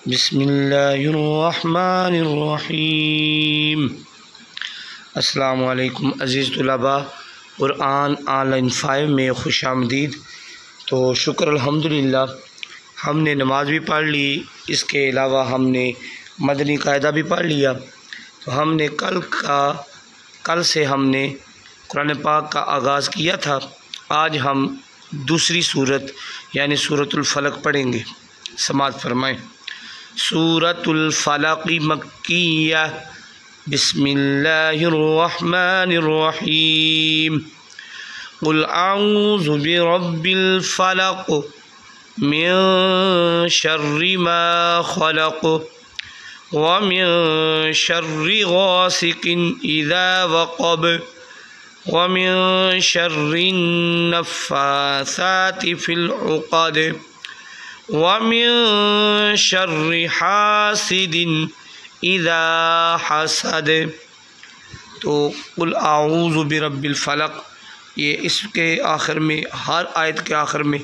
بسم اللہ الرحمن الرحیم۔ السلام علیکم عزیز طلباء، قرآن آن لائن 5 میں خوش آمدید۔ تو شکر الحمدللہ ہم نے نماز بھی پڑھ لی، اس کے علاوہ ہم نے مدنی قاعدہ بھی پڑھ لیا۔ تو ہم نے کل سے ہم نے قرآن پاک کا آغاز کیا تھا۔ آج ہم دوسری صورت یعنی سورۃ الفلق پڑھیں گے۔ سماعت فرمائیں۔ سورۃ الفلق مکیہ، بسم اللہ الرحمن الرحیم۔ قل اعوذ برب الفلق من شر ما خلق ومن شر غاسق اذا وقب ومن شر النفاثات في العقد ومن شر حاسد اذا حسد۔ تو قل اعوذ برب الفلق، یہ اس کے آخر میں، ہر آیت کے آخر میں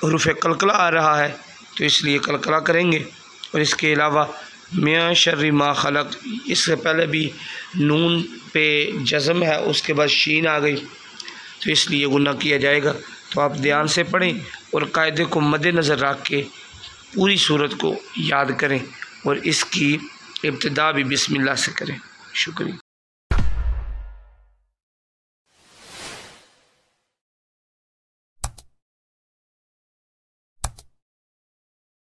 حروف قلقلہ آ رہا ہے، تو اس لیے قلقلہ کریں گے۔ اور اس کے علاوہ من شر ما خلق، اس سے پہلے بھی نون پہ جزم ہے، اس کے بعد شین آ گئی، تو اس لیے گناہ کیا جائے گا۔ تو آپ دھیان سے پڑھیں اور قاعدے کو مد نظر رکھ کے پوری صورت کو یاد کریں، اور اس کی ابتدا بھی بسم اللہ سے کریں۔ شکریہ۔